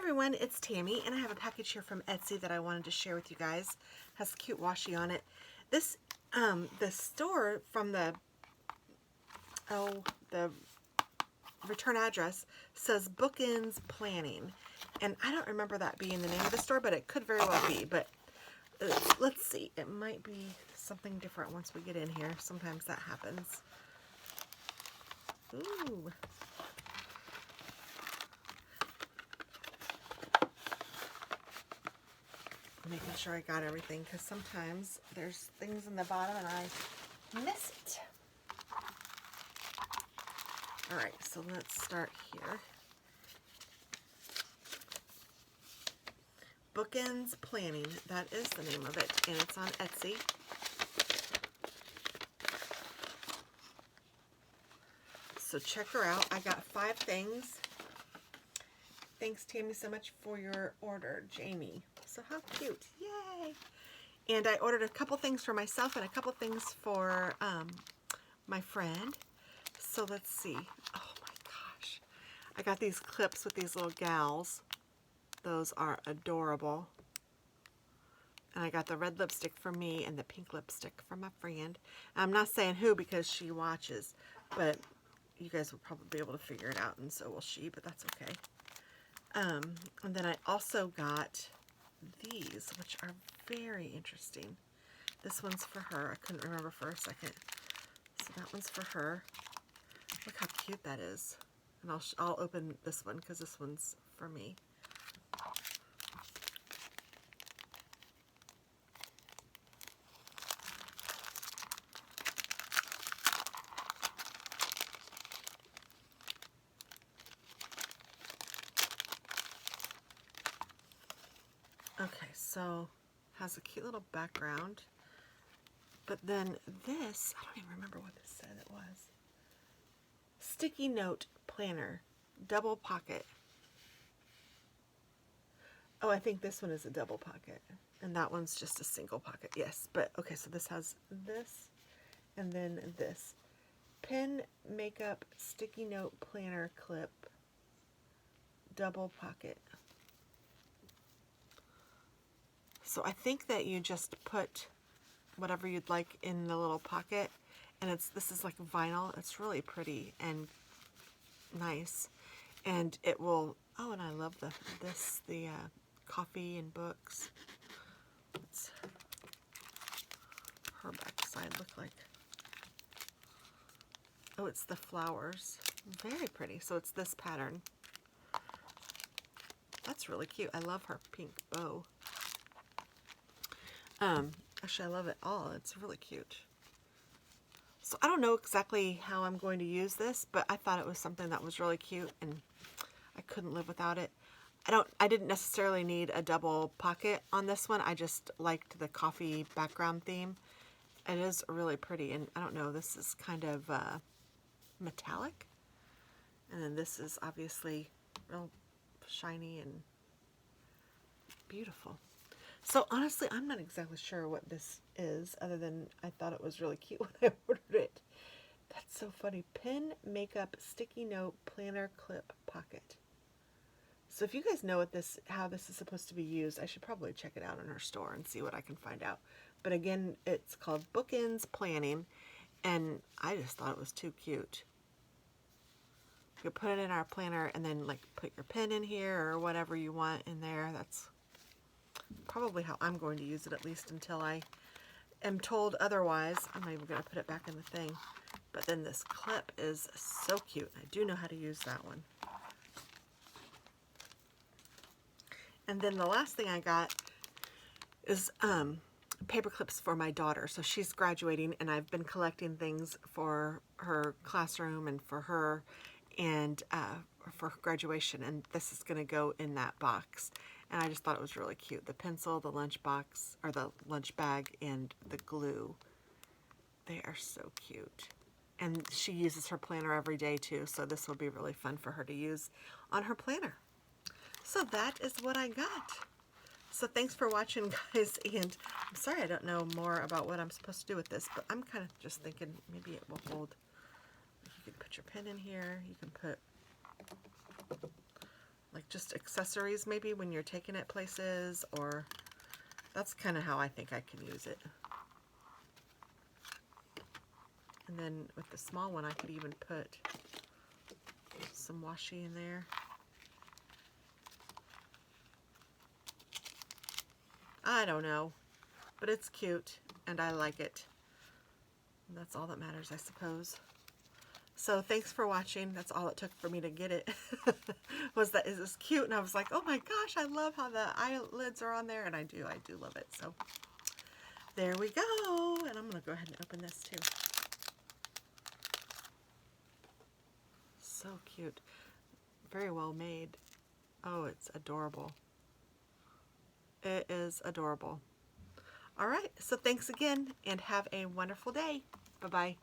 everyone, it's Tammy, and I have a package here from Etsy that I wanted to share with you guys. It has a cute washi on it. This, the store from the return address says Bookends Planning, and I don't remember that being the name of the store, but it could very well be. But let's see, it might be something different once we get in here. Sometimes that happens. Ooh. Making sure I got everything, because sometimes there's things in the bottom and I miss it. Alright, so let's start here. Bookends Planning, that is the name of it, and it's on Etsy. So check her out. I got 5 things. Thanks, Tammy, so much for your order, Jamie. So how cute. Yay! And I ordered a couple things for myself and a couple things for my friend. So let's see. Oh my gosh. I got these clips with these little gals. Those are adorable. And I got the red lipstick for me and the pink lipstick for my friend. I'm not saying who because she watches, but you guys will probably be able to figure it out, and so will she, but that's okay. And then I also got these, which are very interesting. This one's for her. I couldn't remember for a second. So that one's for her. Look how cute that is. And I'll open this one because this one's for me. Okay, so has a cute little background, but then this, I don't even remember what this said it was. Sticky note planner, double pocket. Oh, I think this one is a double pocket, and that one's just a single pocket. Yes, but okay, so this has this, and then this. Pen makeup sticky note planner clip, double pocket. So I think that you just put whatever you'd like in the little pocket, and this is like vinyl. It's really pretty and nice, and it will. Oh, and I love the coffee and books. What's her backside look like? Oh, it's the flowers. Very pretty. So it's this pattern. That's really cute. I love her pink bow. Actually, I love it all. It's really cute. So I don't know exactly how I'm going to use this, but I thought it was something that was really cute, and I couldn't live without it. I didn't necessarily need a double pocket on this one. I just liked the coffee background theme. It is really pretty, and I don't know, this is kind of metallic. And then this is obviously real shiny and beautiful. So honestly, I'm not exactly sure what this is, other than I thought it was really cute when I ordered it. That's so funny. Pen makeup sticky note planner clip pocket. So if you guys know how this is supposed to be used, I should probably check it out in her store and see what I can find out. But again, it's called Bookends Planning, and I just thought it was too cute. You could put it in our planner and then like put your pen in here or whatever you want in there. That's probably how I'm going to use it, at least until I am told otherwise. I'm not even going to put it back in the thing. But then this clip is so cute. I do know how to use that one. And then the last thing I got is paper clips for my daughter. So she's graduating, and I've been collecting things for her classroom and for her, and for graduation, and this is going to go in that box. And I just thought it was really cute. The pencil, the lunch box, or the lunch bag, and the glue. They are so cute. And she uses her planner every day too, so this will be really fun for her to use on her planner. So that is what I got. So thanks for watching, guys, and I'm sorry I don't know more about what I'm supposed to do with this, but I'm kind of just thinking maybe it will hold. You can put your pen in here, you can put like just accessories maybe when you're taking it places, or that's kind of how I think I can use it. And then with the small one, I could even put some washi in there. I don't know, but it's cute and I like it. And that's all that matters, I suppose. So thanks for watching. That's all it took for me to get it. Was that it was cute, and I was like, oh my gosh, I love how the eyelids are on there, and I do love it. So there we go, and I'm gonna go ahead and open this too. So cute, very well made. Oh, it's adorable. It is adorable. All right, so thanks again, and have a wonderful day. Bye-bye.